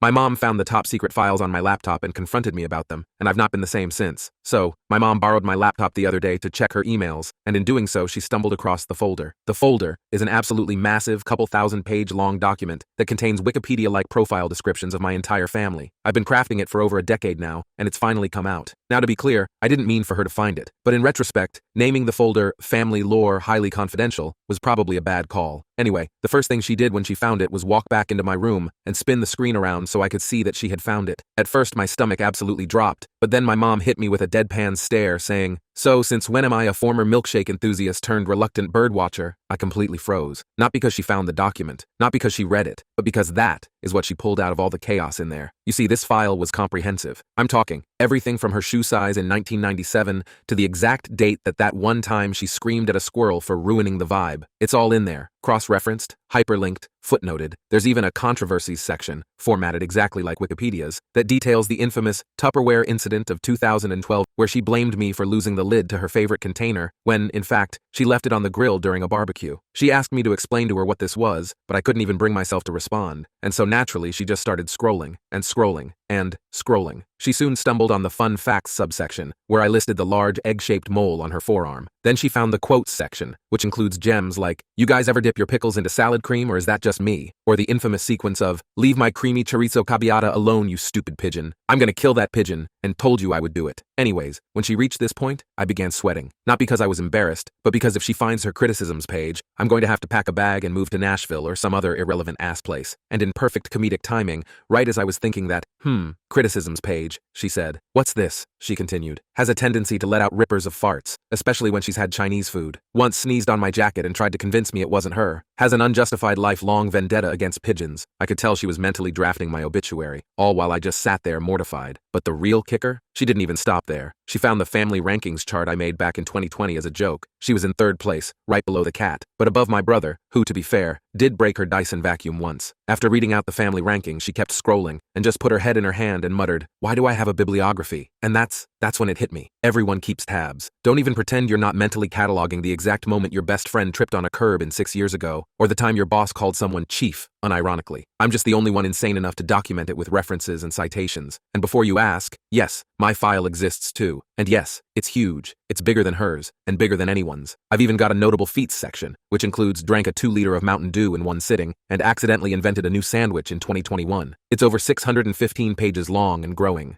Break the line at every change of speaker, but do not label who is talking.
My mom found the top secret files on my laptop and confronted me about them, and I've not been the same since. So, my mom borrowed my laptop the other day to check her emails, and in doing so, she stumbled across the folder. The folder is an absolutely massive, couple thousand-page long document that contains Wikipedia-like profile descriptions of my entire family. I've been crafting it for over a decade now, and it's finally come out. Now, to be clear, I didn't mean for her to find it, but in retrospect, naming the folder Family Lore Highly Confidential was probably a bad call. Anyway, the first thing she did when she found it was walk back into my room and spin the screen around so I could see that she had found it. At first, my stomach absolutely dropped, but then my mom hit me with a deadpan stare, saying, "So, since when am I a former milkshake enthusiast turned reluctant birdwatcher?" I completely froze. Not because she found the document, not because she read it, but because that is what she pulled out of all the chaos in there. You see, this file was comprehensive. I'm talking everything from her shoe size in 1997 to the exact date that one time she screamed at a squirrel for ruining the vibe. It's all in there, cross-referenced, hyperlinked, footnoted. There's even a controversies section, formatted exactly like Wikipedia's, that details the infamous Tupperware incident of 2012 where she blamed me for losing the lid to her favorite container when, in fact, she left it on the grill during a barbecue. She asked me to explain to her what this was, but I couldn't even bring myself to respond, and so naturally she just started scrolling, and scrolling, and scrolling. She soon stumbled on the fun facts subsection, where I listed the large egg-shaped mole on her forearm. Then she found the quotes section, which includes gems like, "You guys ever dip your pickles into salad cream, or is that just me?" Or the infamous sequence of, "Leave my creamy chorizo caballada alone, you stupid pigeon. I'm gonna kill that pigeon, and told you I would do it." Anyways, when she reached this point, I began sweating. Not because I was embarrassed, but because if she finds her criticisms page, I'm going to have to pack a bag and move to Nashville or some other irrelevant ass place. And in perfect comedic timing, right as I was thinking that, criticisms page, she said, "What's this?" she continued. "Has a tendency to let out rippers of farts, especially when she's had Chinese food. Once sneezed on my jacket and tried to convince me it wasn't her. Has an unjustified lifelong vendetta against pigeons." I could tell she was mentally drafting my obituary, all while I just sat there mortified. But the real kicker? She didn't even stop there. She found the family rankings chart I made back in 2020 as a joke. She was in third place, right below the cat, but above my brother, who, to be fair, did break her Dyson vacuum once. After reading out the family rankings, she kept scrolling and just put her head in her hand and muttered, "Why do I have a bibliography?" And that's when it hit me. Everyone keeps tabs. Don't even pretend you're not mentally cataloging the exact moment your best friend tripped on a curb in 6 years ago, or the time your boss called someone chief, unironically. I'm just the only one insane enough to document it with references and citations. And before you ask, yes, my file exists too. And yes, it's huge. It's bigger than hers, and bigger than anyone's. I've even got a notable feats section, which includes drank a 2-liter of Mountain Dew in one sitting, and accidentally invented a new sandwich in 2021. It's over 615 pages long and growing.